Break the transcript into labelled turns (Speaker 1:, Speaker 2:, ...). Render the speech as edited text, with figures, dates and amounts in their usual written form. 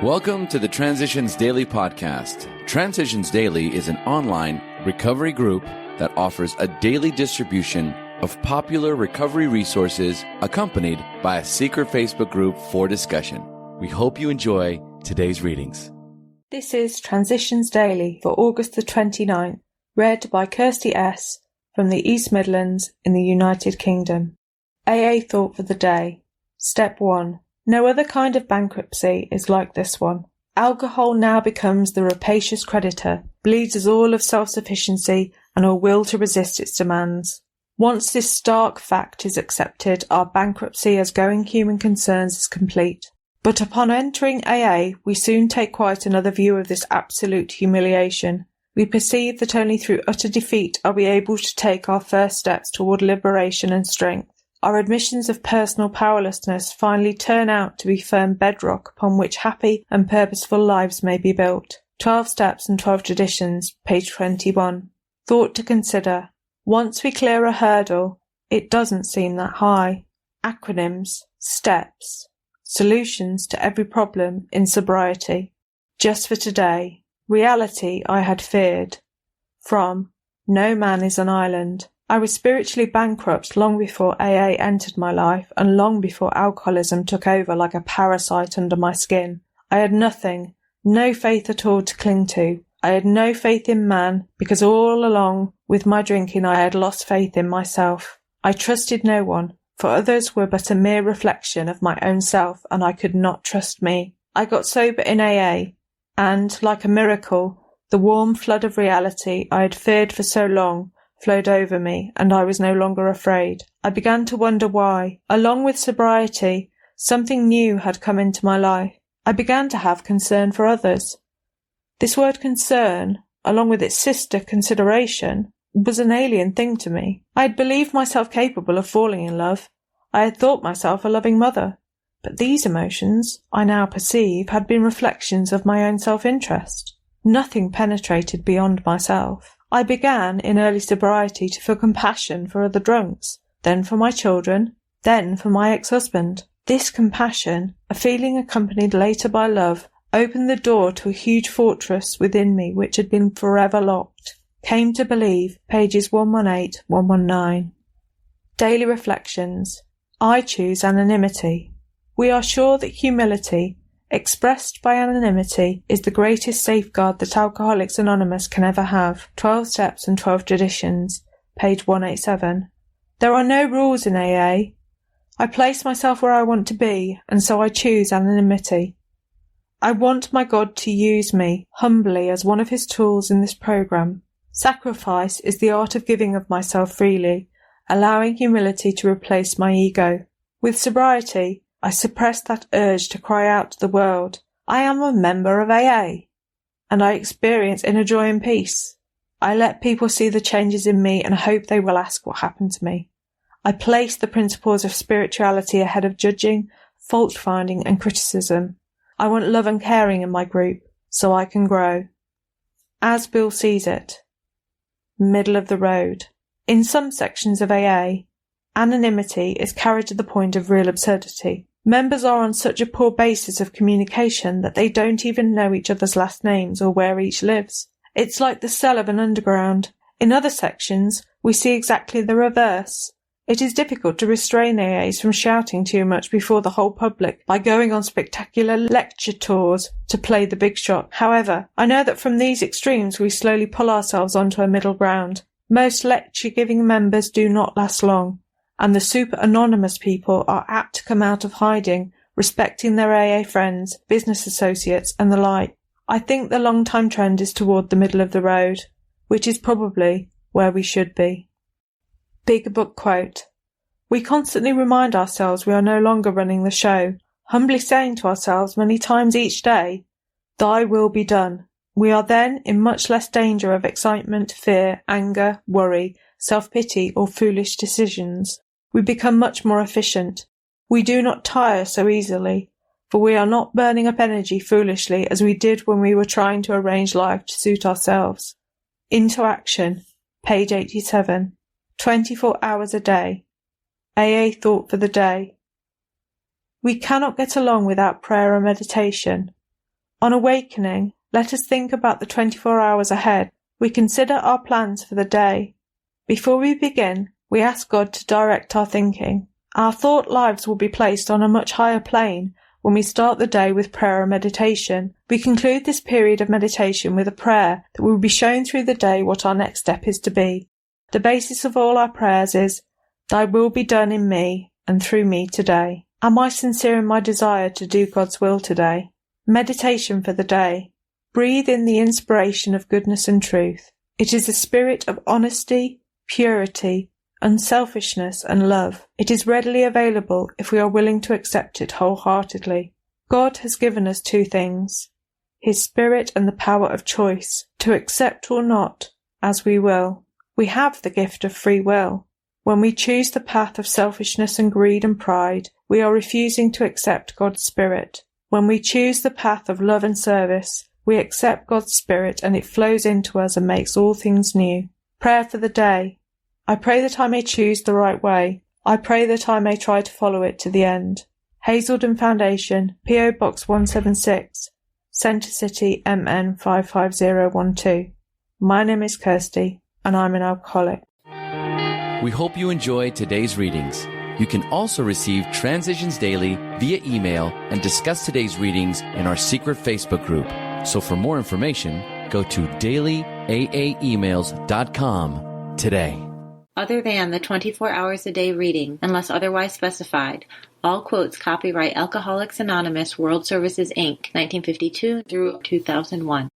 Speaker 1: Welcome to the Transitions Daily podcast. Transitions Daily is an online recovery group that offers a daily distribution of popular recovery resources accompanied by a secret Facebook group for discussion. We hope you enjoy today's readings.
Speaker 2: This is Transitions Daily for August the 29th, read by Kirsty S. from the East Midlands in the United Kingdom. AA Thought for the Day. Step 1. No other kind of bankruptcy is like this one. Alcohol now becomes the rapacious creditor, bleeds us all of self-sufficiency and our will to resist its demands. Once this stark fact is accepted, our bankruptcy as going human concerns is complete. But upon entering AA, we soon take quite another view of this absolute humiliation. We perceive that only through utter defeat are we able to take our first steps toward liberation and strength. Our admissions of personal powerlessness finally turn out to be firm bedrock upon which happy and purposeful lives may be built. 12 Steps and 12 Traditions, page 21. Thought to consider. Once we clear a hurdle, it doesn't seem that high. Acronyms, steps, solutions to every problem in sobriety. Just for today. Reality I had feared. From No Man is an Island. I was spiritually bankrupt long before AA entered my life and long before alcoholism took over like a parasite under my skin. I had nothing, no faith at all to cling to. I had no faith in man because all along with my drinking I had lost faith in myself. I trusted no one, for others were but a mere reflection of my own self and I could not trust me. I got sober in AA and, like a miracle, the warm flood of reality I had feared for so long flowed over me, and I was no longer afraid. I began to wonder why. Along with sobriety, something new had come into my life. I began to have concern for others. This word concern, along with its sister consideration, was an alien thing to me. I had believed myself capable of falling in love. I had thought myself a loving mother. But these emotions, I now perceive, had been reflections of my own self-interest. Nothing penetrated beyond myself. I began, in early sobriety, to feel compassion for other drunks, then for my children, then for my ex-husband. This compassion, a feeling accompanied later by love, opened the door to a huge fortress within me which had been forever locked. Came to believe, pages 118-119. Daily Reflections. I choose anonymity. We are sure that humility, expressed by anonymity, is the greatest safeguard that Alcoholics Anonymous can ever have. 12 Steps and 12 Traditions, page 187. There are no rules in AA. I place myself where I want to be, and so I choose anonymity. I want my God to use me, humbly, as one of his tools in this program. Sacrifice is the art of giving of myself freely, allowing humility to replace my ego. With sobriety, I suppressed that urge to cry out to the world, I am a member of AA, and I experience inner joy and peace. I let people see the changes in me and hope they will ask what happened to me. I place the principles of spirituality ahead of judging, fault-finding and criticism. I want love and caring in my group, so I can grow. As Bill sees it. Middle of the road. In some sections of AA, anonymity is carried to the point of real absurdity. Members are on such a poor basis of communication that they don't even know each other's last names or where each lives. It's like the cell of an underground. In other sections, we see exactly the reverse. It is difficult to restrain AAs from shouting too much before the whole public by going on spectacular lecture tours to play the big shot. However, I know that from these extremes we slowly pull ourselves onto a middle ground. Most lecture-giving members do not last long, and the super anonymous people are apt to come out of hiding, respecting their AA friends, business associates, and the like. I think the long-time trend is toward the middle of the road, which is probably where we should be. Big Book Quote. We constantly remind ourselves we are no longer running the show, humbly saying to ourselves many times each day, Thy will be done. We are then in much less danger of excitement, fear, anger, worry, self-pity, or foolish decisions. We become much more efficient. We do not tire so easily, for we are not burning up energy foolishly as we did when we were trying to arrange life to suit ourselves. Into Action, page 87. 24 hours a day. AA Thought for the Day. We cannot get along without prayer and meditation. On awakening, let us think about the 24 hours ahead. We consider our plans for the day. Before we begin, we ask God to direct our thinking. Our thought lives will be placed on a much higher plane when we start the day with prayer and meditation. We conclude this period of meditation with a prayer that will be shown through the day what our next step is to be. The basis of all our prayers is, Thy will be done in me and through me today. Am I sincere in my desire to do God's will today? Meditation for the day. Breathe in the inspiration of goodness and truth. It is a spirit of honesty, purity, unselfishness and love. It is readily available if we are willing to accept it wholeheartedly. God has given us two things, His Spirit and the power of choice, to accept or not, as we will. We have the gift of free will. When we choose the path of selfishness and greed and pride, we are refusing to accept God's Spirit. When we choose the path of love and service, we accept God's Spirit and it flows into us and makes all things new. Prayer for the day. I pray that I may choose the right way. I pray that I may try to follow it to the end. Hazelden Foundation, P.O. Box 176, Centre City, MN 55012. My name is Kirsty, and I'm an alcoholic.
Speaker 1: We hope you enjoyed today's readings. You can also receive Transitions Daily via email and discuss today's readings in our secret Facebook group. So for more information, go to dailyaaemails.com today.
Speaker 3: Other than the 24 hours a day reading, unless otherwise specified, all quotes copyright Alcoholics Anonymous World Services, Inc., 1952 through 2001.